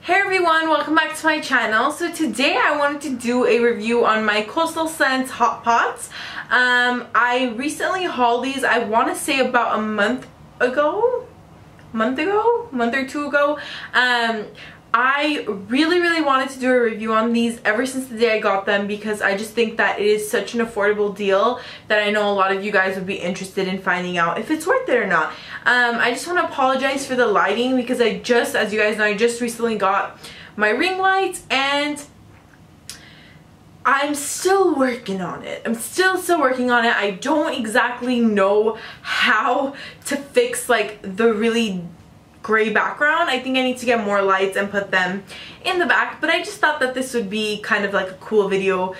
Hey everyone, welcome back to my channel. So today I wanted to do a review on my Coastal Scents hot pots. I recently hauled these, I want to say about a month or two ago. I really wanted to do a review on these ever since the day I got them, because I just think that it is such an affordable deal that I know a lot of you guys would be interested in finding out if it's worth it or not. I just want to apologize for the lighting, because as you guys know, I just recently got my ring lights and I'm still working on it. I'm still working on it. I don't exactly know how to fix like the really gray background. I think I need to get more lights and put them in the back, but I just thought that this would be kind of like a cool video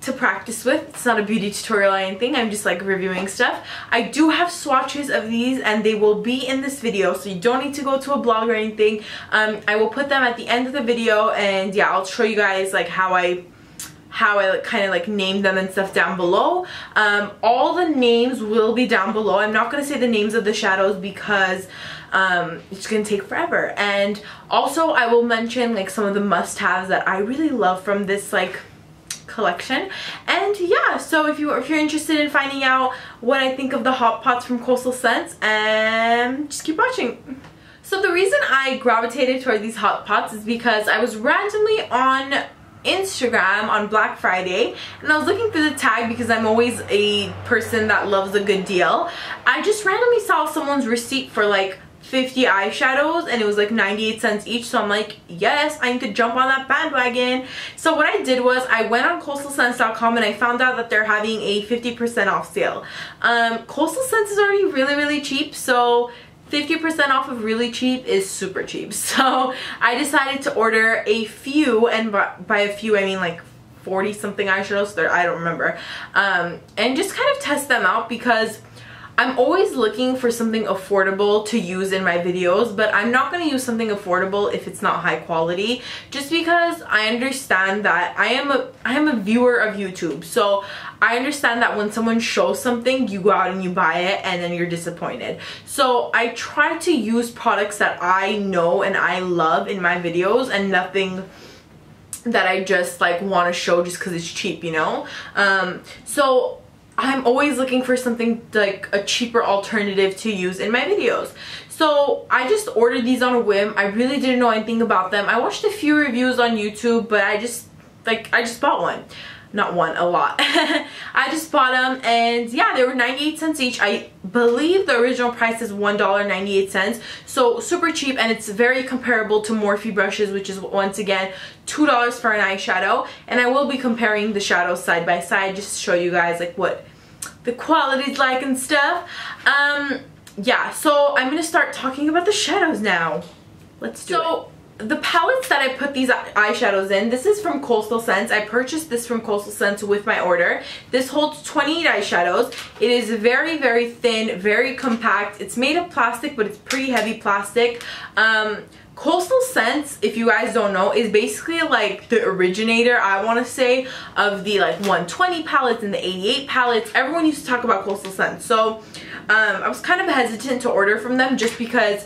to practice with. It's not a beauty tutorial or anything, I'm just like reviewing stuff. I do have swatches of these and they will be in this video, so you don't need to go to a blog or anything. I will put them at the end of the video, and yeah, I'll show you guys like how I kind of like named them and stuff down below. All the names will be down below. I'm not going to say the names of the shadows because it's gonna take forever. And also I will mention like some of the must-haves that I really love from this like collection. And yeah, so if you're interested in finding out what I think of the hot pots from Coastal Scents, just keep watching. So the reason I gravitated toward these hot pots is because I was randomly on Instagram on Black Friday and I was looking through the tag, because I'm always a person that loves a good deal. I just randomly saw someone's receipt for like 50 eyeshadows and it was like 98 cents each, so I'm like, yes, I need to jump on that bandwagon. So what I did was I went on coastalscents.com and I found out that they're having a 50% off sale. Coastal Scents is already really cheap, so 50% off of really cheap is super cheap. So I decided to order a few, and by a few I mean like 40 something eyeshadows, I don't remember, and just kind of test them out, because I'm always looking for something affordable to use in my videos, but I'm not going to use something affordable if it's not high quality, just because I understand that I am a viewer of YouTube, so I understand that when someone shows something, you go out and you buy it and then you're disappointed. So I try to use products that I know and I love in my videos, and nothing that I just like want to show just because it's cheap, you know? So I'm always looking for something like a cheaper alternative to use in my videos. So I just ordered these on a whim. I really didn't know anything about them. I watched a few reviews on YouTube, but I just bought one. Not one, a lot. I just bought them, and yeah, they were 98 cents each. I believe the original price is $1.98, so super cheap, and it's very comparable to Morphe brushes, which is once again $2 for an eyeshadow. And I will be comparing the shadows side by side just to show you guys like what the quality's like and stuff. Yeah, so I'm gonna start talking about the shadows now. Let's do it. The palettes that I put these eyeshadows in, this is from Coastal Scents. I purchased this from Coastal Scents with my order. This holds 28 eyeshadows. It is very thin, very compact. It's made of plastic, but it's pretty heavy plastic. Coastal Scents, if you guys don't know, is basically like the originator, I want to say, of the like 120 palettes and the 88 palettes. Everyone used to talk about Coastal Scents. So I was kind of hesitant to order from them, just because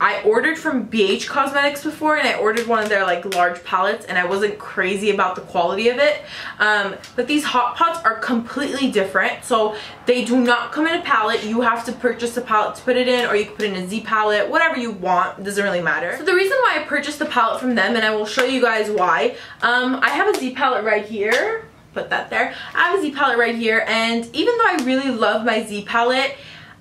I ordered from BH Cosmetics before, and I ordered one of their like large palettes, and I wasn't crazy about the quality of it. But these hot pots are completely different, so they do not come in a palette. You have to purchase a palette to put it in, or you can put in a Z palette, whatever you want, it doesn't really matter. So the reason why I purchased the palette from them, and I will show you guys why, I have a Z palette right here, put that there. I have a Z palette right here, and even though I really love my Z palette,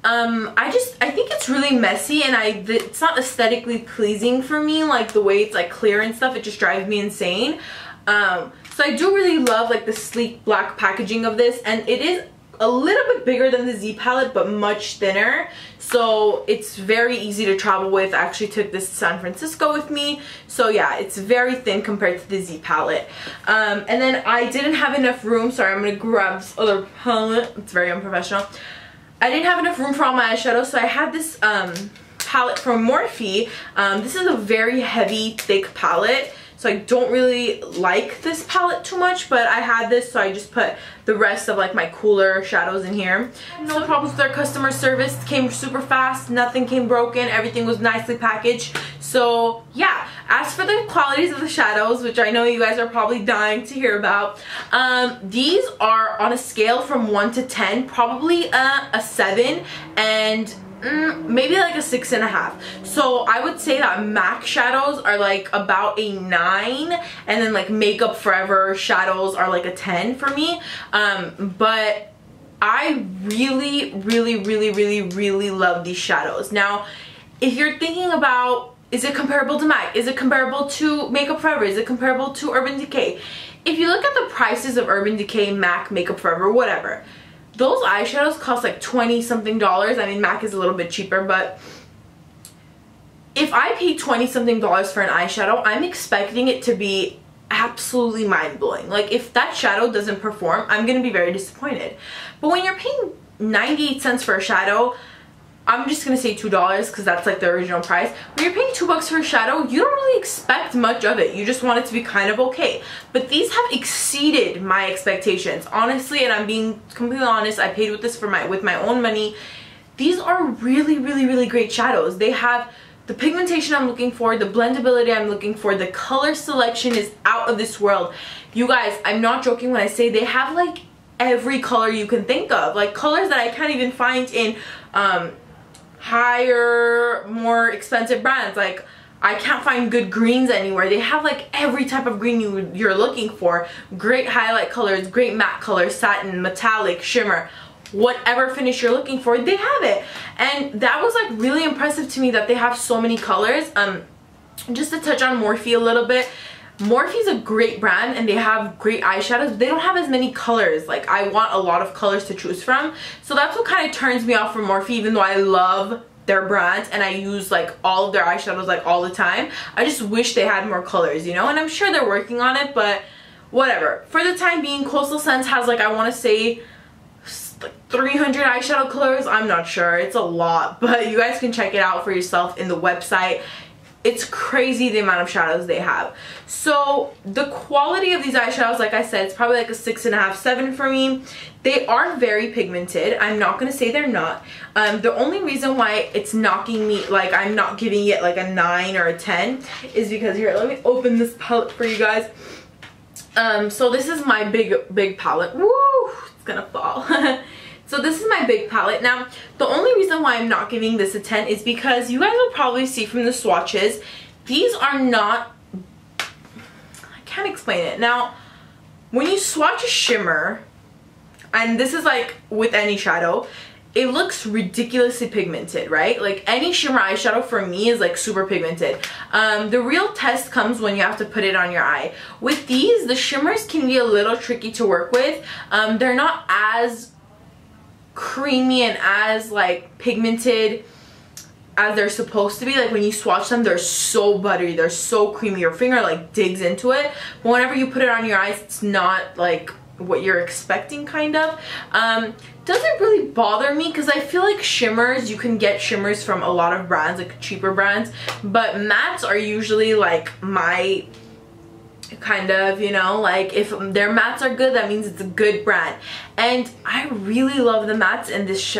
I think it's really messy, and it's not aesthetically pleasing for me, like the way it's like clear and stuff. It just drives me insane. So I do really love like the sleek black packaging of this, and it is a little bit bigger than the Z palette, but much thinner, so it's very easy to travel with. I actually took this to San Francisco with me, so yeah, it's very thin compared to the Z palette. And then I didn't have enough room. Sorry, I'm gonna grab this other palette. It's very unprofessional. I didn't have enough room for all my eyeshadows, so I had this palette from Morphe. This is a very heavy, thick palette, so I don't really like this palette too much, but I had this, so I just put the rest of like my cooler shadows in here. No problems with their customer service. It came super fast, nothing came broken, everything was nicely packaged. So yeah, As for the qualities of the shadows, which I know you guys are probably dying to hear about, these are on a scale from 1 to 10, probably a 7, and maybe like a 6.5. So I would say that MAC shadows are like about a 9, and then like Makeup Forever shadows are like a 10 for me. But I really love these shadows. Now, if you're thinking about, is it comparable to MAC? Is it comparable to Makeup Forever? Is it comparable to Urban Decay? If you look at the prices of Urban Decay, MAC, Makeup Forever, whatever, those eyeshadows cost like 20 something dollars. I mean, MAC is a little bit cheaper, but if I pay 20 something dollars for an eyeshadow, I'm expecting it to be absolutely mind-blowing. Like, if that shadow doesn't perform, I'm gonna be very disappointed. But when you're paying 98 cents for a shadow, I'm just gonna say $2 because that's like the original price. When you're paying $2 for a shadow, you don't really expect much of it. You just want it to be kind of okay. But these have exceeded my expectations, honestly, and I'm being completely honest. I paid with this with my own money. These are really great shadows. They have the pigmentation I'm looking for, the blendability I'm looking for, the color selection is out of this world. You guys, I'm not joking when I say they have like every color you can think of. Like colors that I can't even find in higher, more expensive brands. Like, I can't find good greens anywhere. They have like every type of green you're looking for. Great highlight colors, great matte colors, satin, metallic, shimmer. Whatever finish you're looking for, they have it. And that was like really impressive to me that they have so many colors. Just to touch on Morphe a little bit, Morphe is a great brand and they have great eyeshadows, but they don't have as many colors. Like, I want a lot of colors to choose from. So that's what kind of turns me off from Morphe, even though I love their brands and I use like all of their eyeshadows like all the time. I just wish they had more colors, you know, and I'm sure they're working on it, but whatever. For the time being, Coastal Scents has like, I want to say like 300 eyeshadow colors. I'm not sure, it's a lot, but you guys can check it out for yourself in the website. It's crazy the amount of shadows they have. So the quality of these eyeshadows, like I said, it's probably like a 6.5, 7 for me. They are very pigmented. I'm not gonna say they're not. The only reason why it's knocking me, like I'm not giving it like a 9 or a 10 is because, here, let me open this palette for you guys. So this is my big palette. Woo! It's gonna fall. So this is my big palette. Now, the only reason why I'm not giving this a 10 is because you guys will probably see from the swatches, these are not, I can't explain it. Now, when you swatch a shimmer, and this is like with any shadow, it looks ridiculously pigmented, right? Like any shimmer eyeshadow for me is like super pigmented. The real test comes when you have to put it on your eye. With these, the shimmers can be a little tricky to work with. They're not as creamy and as like pigmented as they're supposed to be. Like when you swatch them, they're so buttery, they're so creamy, your finger like digs into it, but whenever you put it on your eyes, it's not like what you're expecting, kind of. Doesn't really bother me because I feel like shimmers, you can get shimmers from a lot of brands, like cheaper brands, but mattes are usually like my kind of, you know, like if their mattes are good, that means it's a good brand. And I really love the mattes in this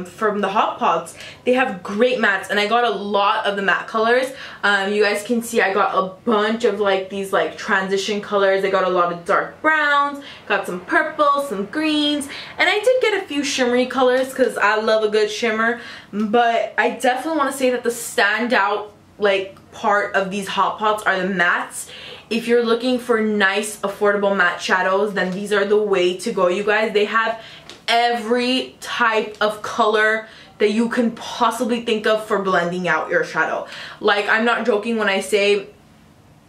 from the Hot Pots. They have great mattes, and I got a lot of the matte colors. You guys can see I got a bunch of like these like transition colors. I got a lot of dark browns, got some purples, some greens, and I did get a few shimmery colors because I love a good shimmer. But I definitely want to say that the standout like part of these Hot Pots are the mattes. If you're looking for nice, affordable matte shadows, then these are the way to go, you guys. They have every type of color that you can possibly think of for blending out your shadow. Like, I'm not joking when I say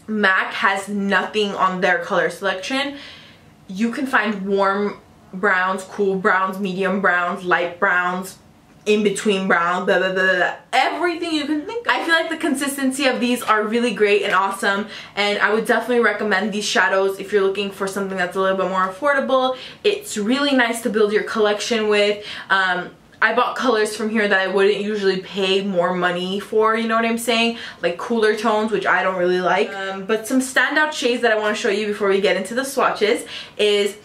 MAC has nothing on their color selection. You can find warm browns, cool browns, medium browns, light browns, in between brown, blah, blah, blah, blah, everything you can think of. I feel like the consistency of these are really great and awesome, and I would definitely recommend these shadows if you're looking for something that's a little bit more affordable. It's really nice to build your collection with. I bought colors from here that I wouldn't usually pay more money for, you know what I'm saying? Like cooler tones, which I don't really like. But some standout shades that I want to show you before we get into the swatches is,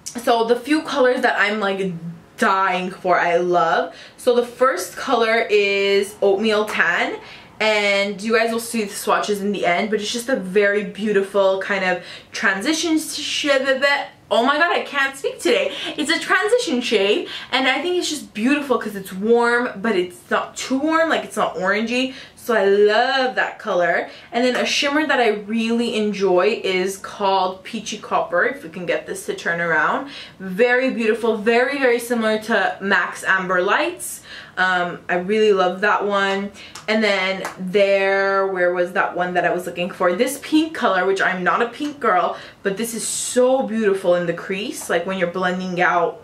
so the few colors that I'm like dying for, I love. So the first color is Oatmeal Tan, and you guys will see the swatches in the end, but it's just a very beautiful kind of transition shade. Oh my god, I can't speak today. It's a transition shade, and I think it's just beautiful because it's warm, but it's not too warm, like it's not orangey. So I love that color. And then a shimmer that I really enjoy is called Peachy Copper, if we can get this to turn around. Very beautiful, very, very similar to MAC's Amber Lights. I really love that one. And then where was that one that I was looking for? This pink color, which I'm not a pink girl, but this is so beautiful in the crease, like when you're blending out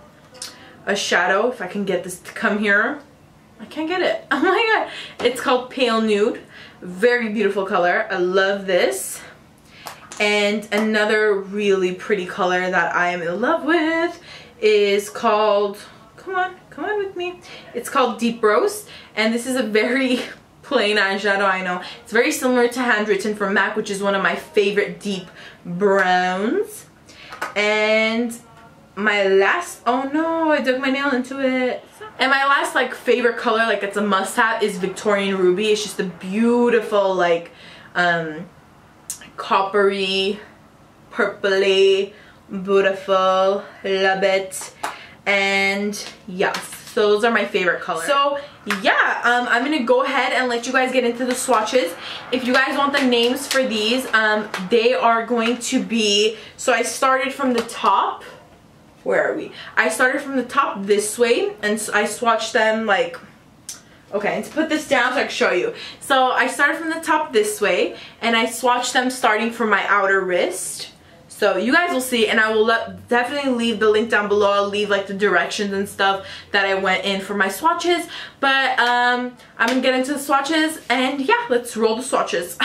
a shadow. If I can get this to come here. I can't get it. Oh my god. It's called Pale Nude. Very beautiful color. I love this. And another really pretty color that I am in love with is called, come on with me. It's called Deep Roast, and this is a very plain eyeshadow, I know. It's very similar to Handwritten from MAC, which is one of my favorite deep browns. And my last, oh no, I dug my nail into it. And my last like favorite color, like it's a must-have, is Victorian Ruby. It's just a beautiful like coppery, purpley, beautiful, love it. And yes, so those are my favorite colors. So yeah, I'm gonna go ahead and let you guys get into the swatches. If you guys want the names for these, they are going to be, so I started from the top. Where are we? I started from the top this way, and I swatched them like, okay, to put this down so I can show you. So I started from the top this way, and I swatched them starting from my outer wrist. So you guys will see, and I will definitely leave the link down below. I'll leave like the directions and stuff that I went in for my swatches. But I'm gonna get into the swatches, and yeah, let's roll the swatches.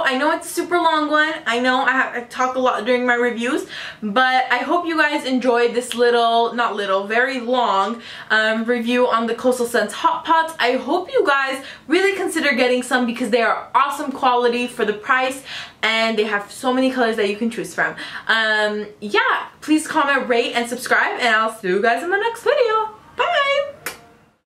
I know it's a super long one. I know I talk a lot during my reviews, but I hope you guys enjoyed this very long review on the Coastal Scents Hot Pots. I hope you guys really consider getting some because they are awesome quality for the price, and they have so many colors that you can choose from. Yeah, please comment, rate, and subscribe, and I'll see you guys in the next video. Bye!